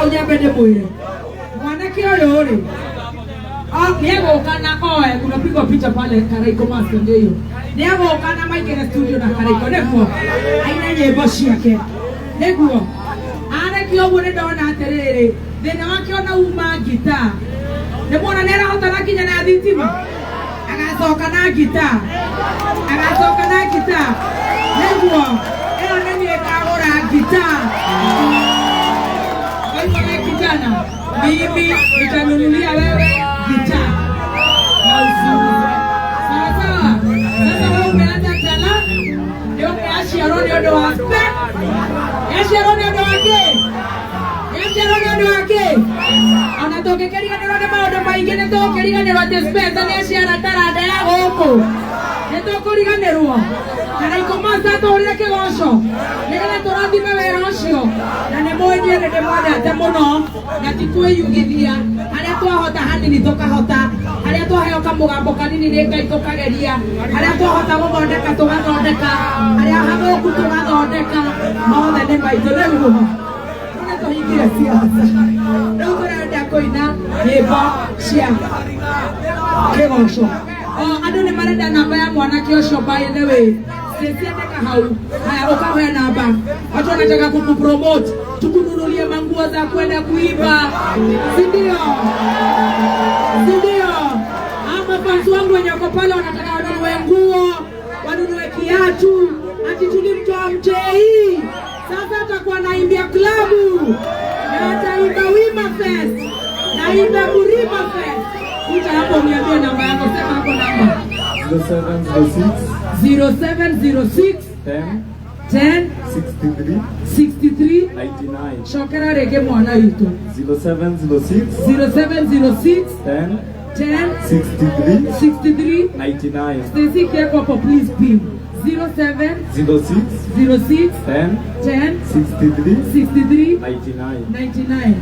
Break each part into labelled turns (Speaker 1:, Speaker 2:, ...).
Speaker 1: haujapende mwile. Mwanake yule. Niego kana oe kunapigwa picha pale Karaiko Master ndio hiyo. Niego kana Mike na studio na Karaiko ndio. Aina nyimbo ciake. Niguo. Ana kio bure ndona aterere. Thina wake ona uma gita. Ndimona nera hota na kinya na thitima. Agacoka na gita. Agacoka na gita. Niguo. Eno nini ekagora gita. Wewe kijana. Mimi nitanunulia wewe gita. Sasa wewe umeanza tala. Ndio kiasi aroni ndo wake. Kiasi aroni ndo wake. Kiasi aroni ndo wake. Anatoke keriga ndo maodo maingine to keriga ndo despesa ni kiasi aratara da huko. Neto koriga ndo. Karaiko Master to ri kegosho. Nigana torathi mewe rocio. Na ne moje ne mwada ate muno. Na titwe yugithia. Aria twahota hanini tukahota. Aria twaheo kamugambo kanini ni Ngai tukageria. Aria twahota guthondeka tugathondeka. Aria hagoku tugathondeka. Mothe ni maitu riu. Nĩ tũhingire siasa. Rĩu tũrenda kũina nyĩmbo cia kĩgoco. Andũ nĩ marenda namba ya mwanake ũcio by the way. Siendeka hau. Haya ukahoya namba. Watu wanataka kukupromote. Tukununulie manguo za kwenda kuiba. Si ndio? Ama fans wangu wenye wako pale wanataka wanunue nguo, wanunue kiatu. Ati tulimtoa mtei. Sasa atakuwa naimbia klabu. Na ataimba Wima Fest. Naimba Murima Fest. Kuja hapo uniambie namba yako, sema hapo namba. 0706 10 63 99. Shokera rege mwana yitu. 0706 10 63 99. Stacy Kekopo, please pin. 0706 10 63 99.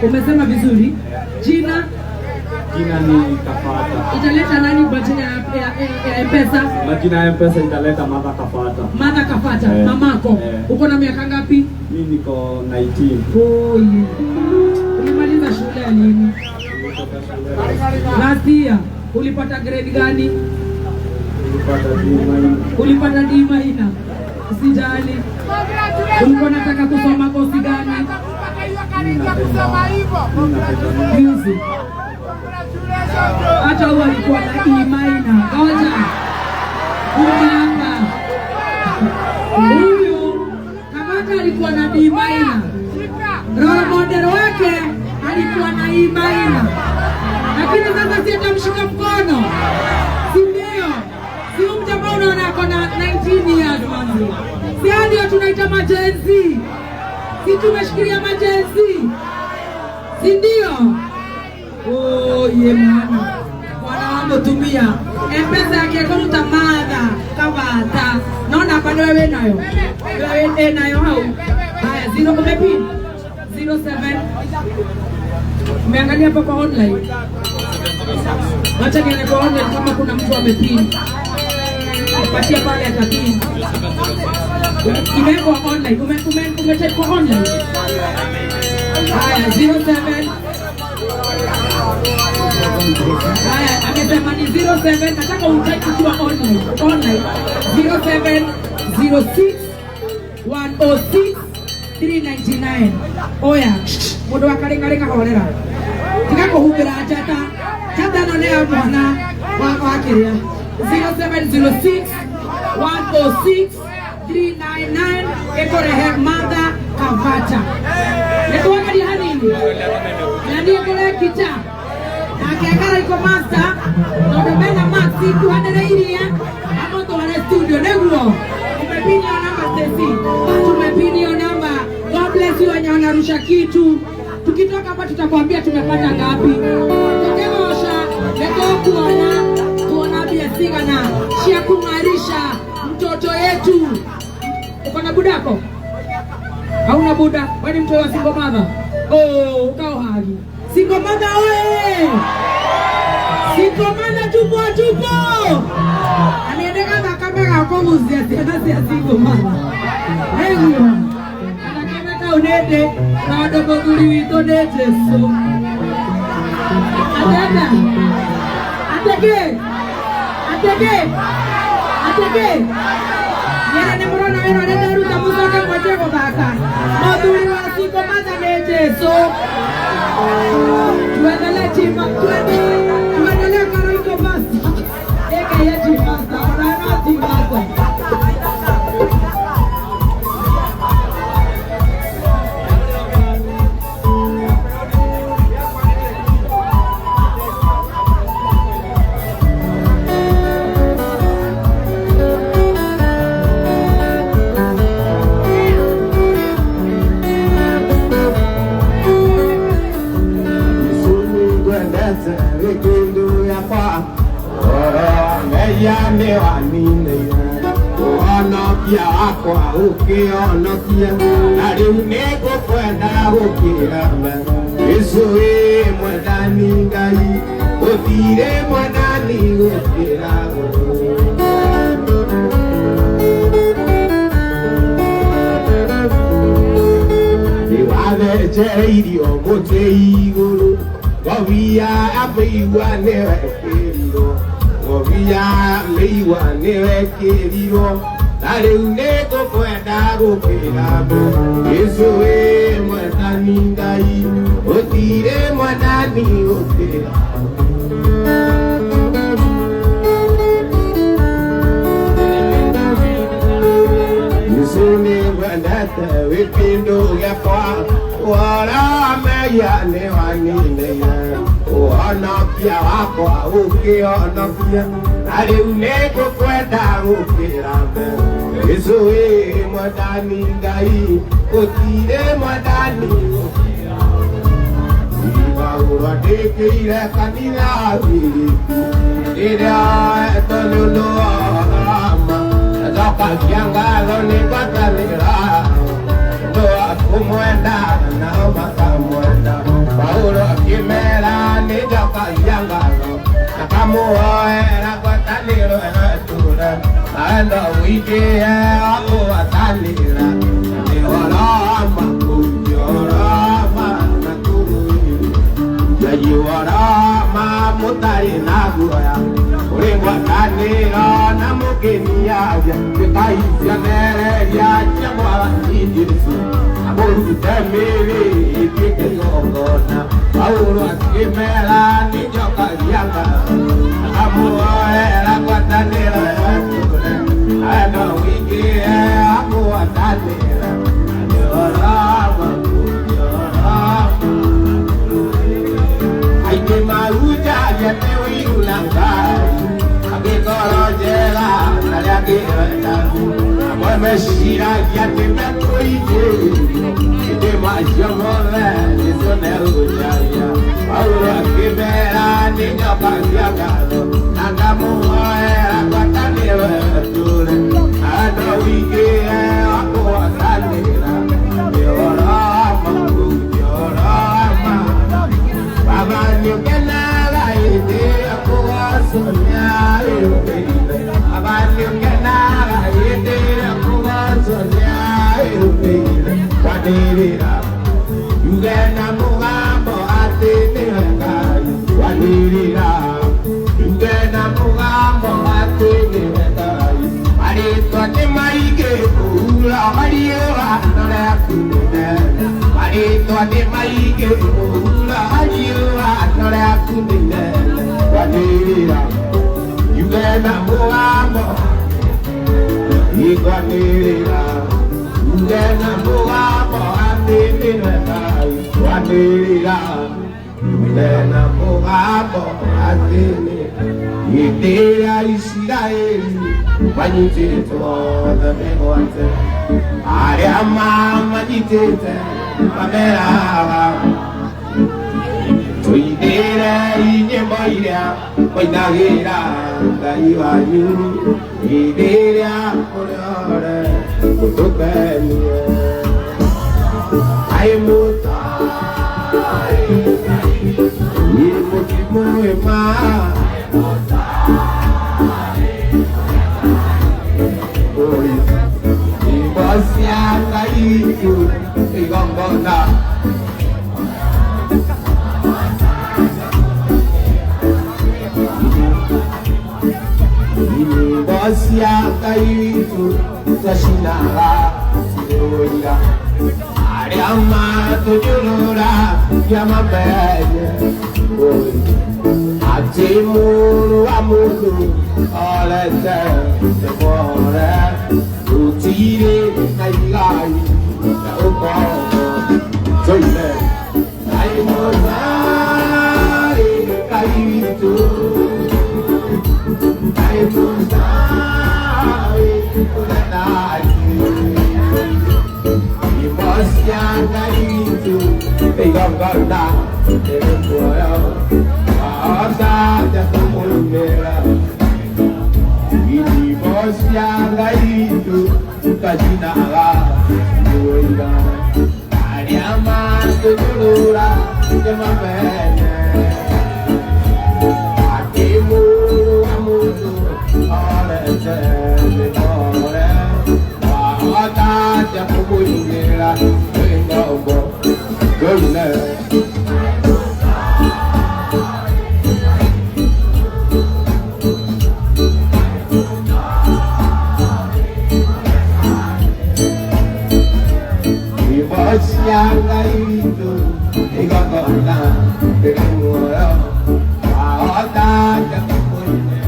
Speaker 1: Umesema vizuri. Jina
Speaker 2: ni Kafata.
Speaker 1: Italeta nani bajina ya M-Pesa?
Speaker 2: Majina ya M-Pesa italeta Mama Kafata.
Speaker 1: Mama Kafata, mamako. Uko na miaka ngapi?
Speaker 2: Mimi niko 19.
Speaker 1: Oh yeah. Ulimaliza shule lini? Last year. Ulipata grade gani? Ulipata D minor. Usijali. Ulikuwa unataka kusoma kosi gani? Music. Hata huwa alikuwa na E minor. Ngoja. Unaanga. Huyu Kamata alikuwa na D minor. Role model wake alikuwa na E minor. Lakini sasa si atamshika mkono. Si ndio? Si mjamaa unaona ako na 19 years manzi. Si ndio tunaita majenzi. Si tumeshikilia majenzi. Si ndio? Oh ye mwana. Bwana wangu tumia M-Pesa yake kuruta madha Kavata. Naona pale wewe nayo. Wewe nayo hau. Haya 0 umepin. 07. Umeangalia hapa kwa online. Acha nione kwa online kama kuna mtu amepin. Patia pale atapin. Imewekwa online. Umecheck kwa online. Haya 07. Haya amesema ni 07. Nataka ucheck kwa online. 0706 106 399. Oya, mundu akarenga horera. Tika kuhubira jata no leo mwana wa kiria. 0706 106 399 ekorehe Mother Kavata. Nekuangalia hanini? Nani ekore kita? Akekara iko Master. Nobena Maxi tuhandereiria. Hapo to wana studio neguo. Umepini namba Stacy. Tumepini namba. God bless you wenye wanarusha kitu. Tukitoka hapa tutakwambia tumepata ngapi. Tukegosha, leo tuona biasiga na shia kungarisha mtoto yetu. Uko na budako? Hauna buda? Wewe ni mtoto wa single mother? Oh, ukao hagi. Single mother oye! Single mother tupo. Anaendeka na kamera kwa muzia tena si single mother. Heyo. unede rado boguri to de Jesu atenda ateke yera ne murona weno ne daru tamusoka kwa jego baka moduri wa siko maza de Jesu tuendele chima tuendele kariko basi eka ya chimasa orano chimasa
Speaker 3: Kia akwa ukionokia na riu nigukwenda gukira Yesu mwendani Ngai uthire mwendani gukira niwathereirio muti iguru govia ameigua niwekirirwo govia ameigua niwekirirwo Ariu nigukwenda gukira Yesu mwendani Ngai uthire mwendani gukira Yesu nĩwendete wĩkĩndũ gĩakwa warameya nĩwanĩnĩire ũhonokia wakwa ũkĩhonokia na rĩu nĩngũkwenda gũkĩra Yesu mwendani Ngai ũtirĩ mwendani gũkĩra Ibaũrwo ndĩkĩire kanitha wĩrĩku rĩrĩa etũlũlũ Zoka kiangazo ni batalira Ndoa kumwenda na makamwenda Paulo kimera ni joka kiangazo Nakamuoera kwa taliro etura Aendo wiki ako watalira Ni warama kuyorama na kuru Yaji warama mutari na guya Uringwa kaniro na mugeni yaja Vikaizia nereria chakwa Yesu Amurute miri itike yongona Paulo akimera ni joka yanga Akamuoera kwa tanira yature Aendo wiki ako watanira Yorama kuyorama Aike maruja yatewi ulangai Agikorojela naliagireta Amwemeshira yatimekuije Ite majomole nisone ujaya Paulo akimera ninyoka vyagalo Nangamuoera kwa taniro eture Ando wiki wako watanira Yorama kuyorama Baba nyukenaga ite akuwa sonya Wanirira Yugena mugambo atiniwekai Wanirira Yugena mugambo atiniwekai Marito timaike kuhula Mariwa nore akunine Marito timaike kuhula Mariwa nore akunine Wanirira Yugena mugambo Igwanirira Yugena mugambo atiniwekai Wanirira Yugena mugambo atiniwekai Yitira Israeli Wanyitito the megote Ariama majitete Pamela Tuidera inyemboira Oinagira Gaiwanyu Idera Olore Kutupeni Aimuta Yimukimuema Ibosianga itu Igong itu Tashinara Yoira Ariama Tujurura Yamabaya Atimuru Amuru Olete Temore Utire Naigai Nauko Joile Aimonari Kaitu Aimonari Kudanaki Imosyan Kaitu Peganganda Terukoyo Asa Jatumulmera Imosyan Kaitu Kajinaga Yoira Ariama Tujurura Yamabene Akimuru Amudu Olete Temore Wahata Jakumulmera Wengogo Gule Yang itu tiga kota dengan murah, kota jatuh punya.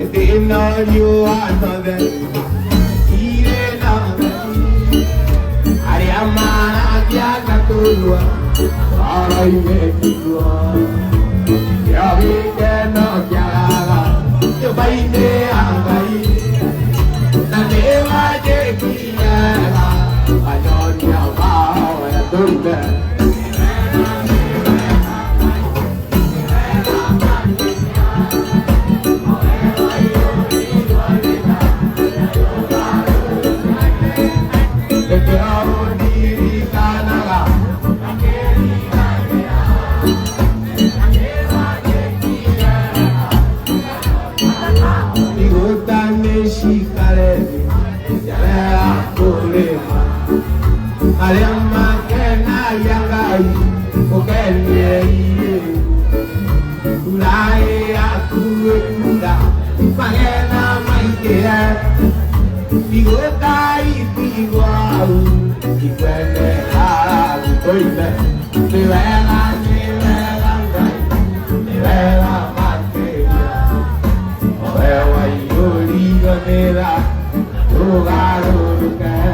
Speaker 3: Itu you another, kire nama. Hari amanah dia ketua, orang ini ketua. Ya kita nak jaga, coba ini angkai. Nanti wajib kita. Ayonya bawa ya tunda. Kau diri kanaga. Di hutan Mexicali, jalan boleh. Alema kena yang gai, bukan dia. Ulai aku muda, pangena maikera. Bigotai biguau, ikene aku koine. Nevela nevela gai, nevela materia. Oewa yori ganera, lugaru lugar.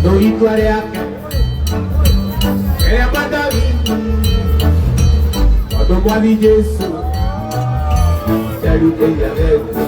Speaker 3: No iguareaca, é badalito, quando mole disso, quero ter a letra,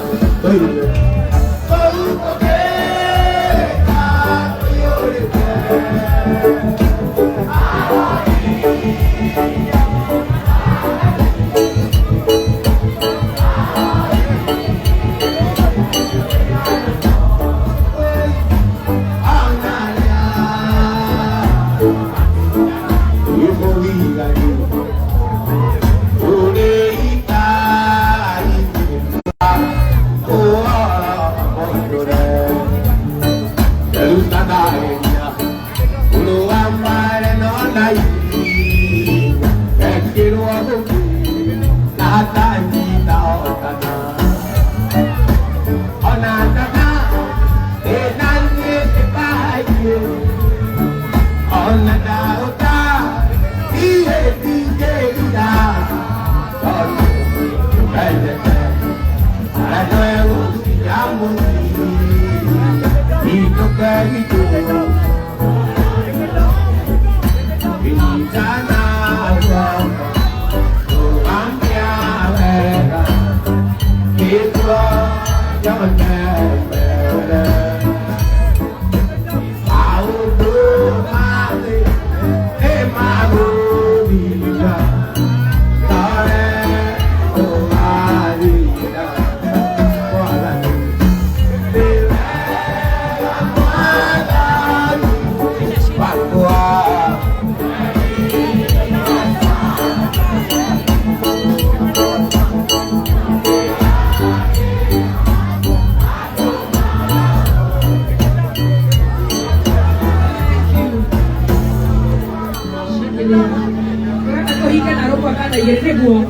Speaker 1: neguo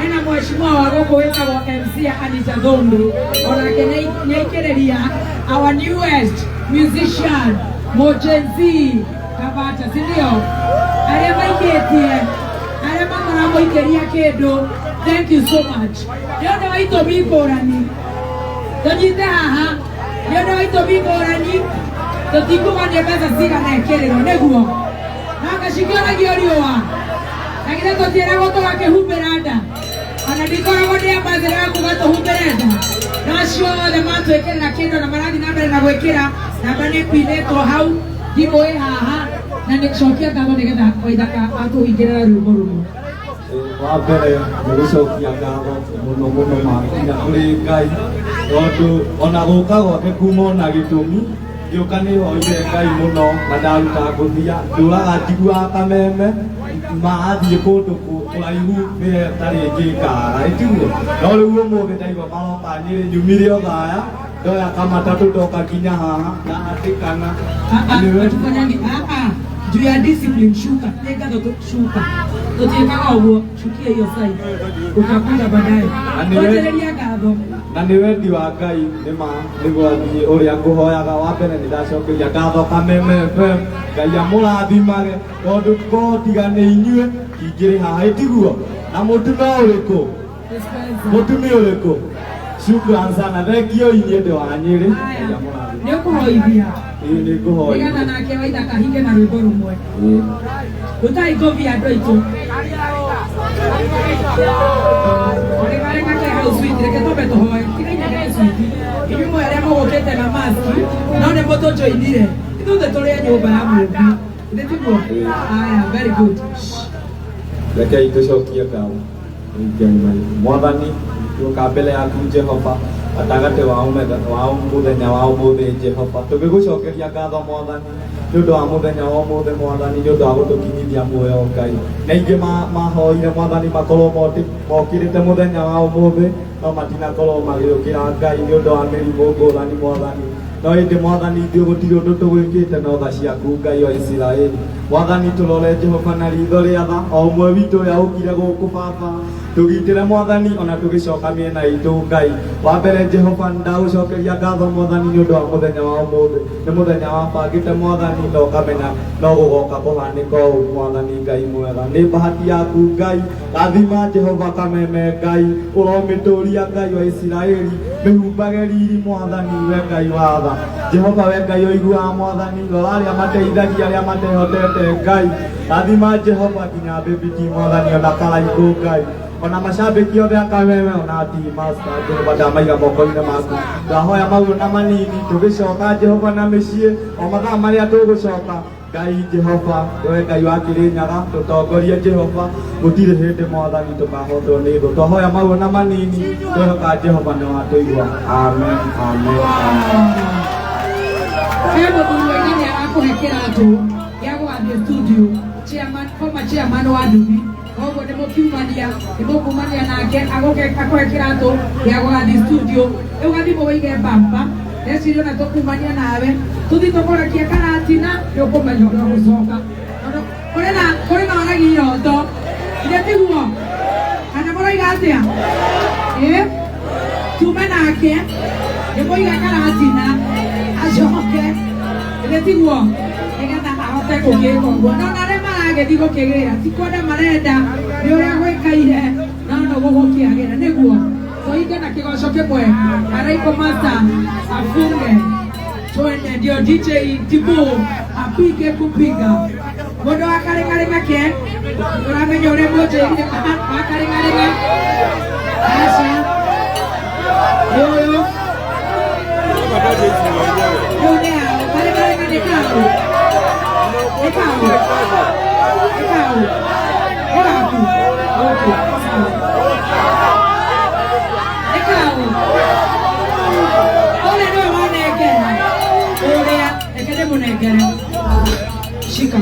Speaker 1: ena mheshimiwa wa goko wetagwo MC Anita Thundu onake nĩaikĩrĩria our newest musician Mojenzi Kavata, si ndio? Arĩa maikĩtie arĩa mamaramũikĩria kĩndũ, thank you so much. Nĩũndũ wa itũmi ngũrani tũnyite haha, nĩũndũ wa itũmi ngũrani tũtikũmania mbeca cigana ekĩrĩrwo nĩguo nanga cikĩonagio riũa na githĩ tũtiĩragwo tũgakĩhumbĩra nda ona ndikoragwo nĩ ambathĩra ya kuga tũhumbĩre nda no acio othe matwĩkĩrĩra kĩndũ na marathiĩ na mbere na gwĩkĩra namba nĩ pinĩtwo hau thimũ ĩ haha na nĩcokia ngatho nĩgetha Waithaka atũhingĩrĩra rwĩmbo rũmwe.
Speaker 2: Wa mbere nĩ gũcokia ngatho mũno mũno makinya kũrĩ Ngai tondũ ona gũka gwake kuma na gĩtũmi gĩũka nĩ hoire Ngai mũno na ndaruta ngũthia ndũraga njiguaga kameme maathiĩ kũndũ kũraihu nĩhe tarĩ ngĩkaga ĩtiguo no rĩu ũmũthĩ ndaigua maroka Nyĩrĩ nyumire o thaya ndoya kamatatũ ndoka nginya haha na hatĩkana
Speaker 1: juu ya discipline shuka nega ndo shuka tutiekaga uguo shukia hiyo side utakuja baadaye tuendelee ngatho
Speaker 2: na nĩ wendi wa Ngai nĩma nĩguo niĩ ũrĩa ngũhoyaga wa mbere nĩ ndacokeria ngatho Kameme FM Ngai amũrathimage tondũ kotiga nĩ inyuĩ ingĩrĩ haha ĩtiguo na mũtumia ũrĩkũ mũtumia ũrĩkũ shukran sana thengio inyuĩ ndĩ wa Nyĩrĩ
Speaker 1: nĩ ũkũhoithia
Speaker 2: nĩ ngũhoithia
Speaker 1: nĩgetha nake Waithaka hinge na rwĩmbo rũmwe gũtarĩ ngũbia andũ aitũ Reke hau sweet reke tobe tũhoe tiga inyendere sweet inyuĩ arĩa mũgũkĩte na maski no nĩ mũtũnjoinire ithuothe tũrĩ nyũmba ya Mũmbi ithĩ tiguo aya very good
Speaker 2: rekei tũcokie ngatho Mwathani tuoka mbele yaku Jehova gatagatĩ wa mũthenya wa ũmũthĩ Jehova tũgĩgũcokeria ngatho Mwathani nĩ ũndũ wa mũthenya wa ũmũthĩ Mwathani nĩ ũndũ wa gũtũkinyithia muoyo Ngai na ingĩ mahoire Mwathani makorwo mokĩrĩte mũthenya wa ũmũthĩ no matinakorwo magĩũkĩra Ngai nĩ ũndũ wa mĩrimũ ngũrani Mwathani no ĩndĩ Mwathani ithuĩ gũtirĩ ũndũ tũgwĩkĩte na tha ciaku Ngai wa Isiraeli Mwathani tũrore Jehova na ritho rĩa tha o ũmwe witũ ũrĩa ũkire gũkũ Baba tũgitĩre Mwathani ona tũgĩcoka mĩena itũ Ngai wa mbere Jehova ndagũcokeria ngatho Mwathani nĩ ũndũ wa mũthenya wa ũmũthĩ nĩ mũthenya wa bangĩte Mwathani na ũkamenya no gũgoka kũhanĩka ũũ Mwathani Ngai mwega nĩ bahati yaku Ngai rathima Jehova Kameme Ngai ũromĩtũria Ngai wa Isiraeli mĩhumbage riri Mwathani we Ngai wa tha Jehova we Ngai ũiguaga Mwathani rora arĩa mateithagia arĩa matehotete Ngai rathima Jehova nginya bĩbiki Mwathani ona karaitũ Ngai ona mashabiki othe a Kameme ona team master Jehova ndamaiga moko-inĩ maku ndahoya mau na manini tũgĩcoka Jehova na mĩciĩ o mathaa marĩa tũgũcoka Ngai Jehova we Ngai wa Kĩrĩnyaga tũtongorie Jehova gũtirĩ hĩndĩ Mwathani tũkahotwo nĩ thũ twahoya mau na manini twĩhoka Jehova nĩ watũigua amen amen
Speaker 1: mũthuri wengine akũhe kĩratũ gĩa gũgathiĩ studio former chairman wa Nduthi koguo nĩ mũkumania nake akũhe kĩratũ gĩa gũgathiĩ studio rĩu gathimũ wĩige bamba reciria ona tũkumania nawe tũthiĩ tũkũrekie karatina nĩ ũkũmenya ũrĩa gũcoka kũrĩ na oragi iroto ithĩ tiguo kana mũroiga atĩa tume nake nĩ mũiga karatina acoke ithĩ tiguo nĩgetha ahote gũkĩka ũguo no na arĩa maragĩthiĩ gũkĩgĩra ti kwenda marenda nĩ ũrĩa gwĩkaire no no gũgũkĩagĩra nĩguo tũhinge na kĩgoco kĩmwe araiko master afunge twende ndio DJ Tibu apige kupiga mũndũ wa karĩngarĩnga ke ũramenya ũrĩa mũnjĩrire wa karĩngarĩnga aca ũyũ nĩ hao karĩngarĩnga nĩ kaũ ĩgaku okay ole ndio wanegera orea ekele munegera shika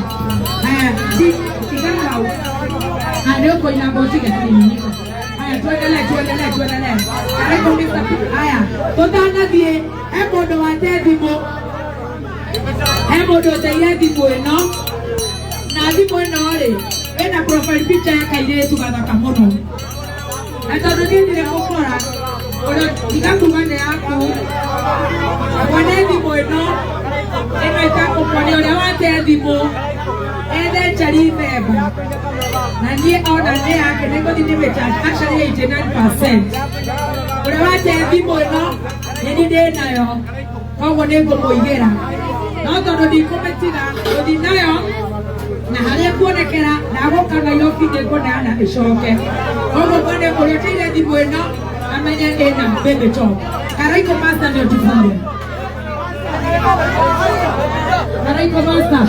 Speaker 1: tigana ndio kwa ina boti gani haya tuendelee ariko Mr. haya totana die ebodo watedimo ebodo tayedimo no na dimo no re ena profile picture ya kaire tu gathaka muno Ata do ni dire kokora. Odo dikakuba ne ako. Wane di boy no. Ebe ta kokoni ode wa te di bo. Ede chari beba. Na ni order ne ake ne go di be charge actually 89%. Ode wa te di boy no. Ni de na yo. Ko wone go boy gera. No to do di kometina, do di na yo. Na hale kuone kera na go kana yo fide go na na ishoke. Ko go bone ko yo tile di boy no. Amenya ena bebe chop. Karaiko master ndio tufunge. Karaiko master.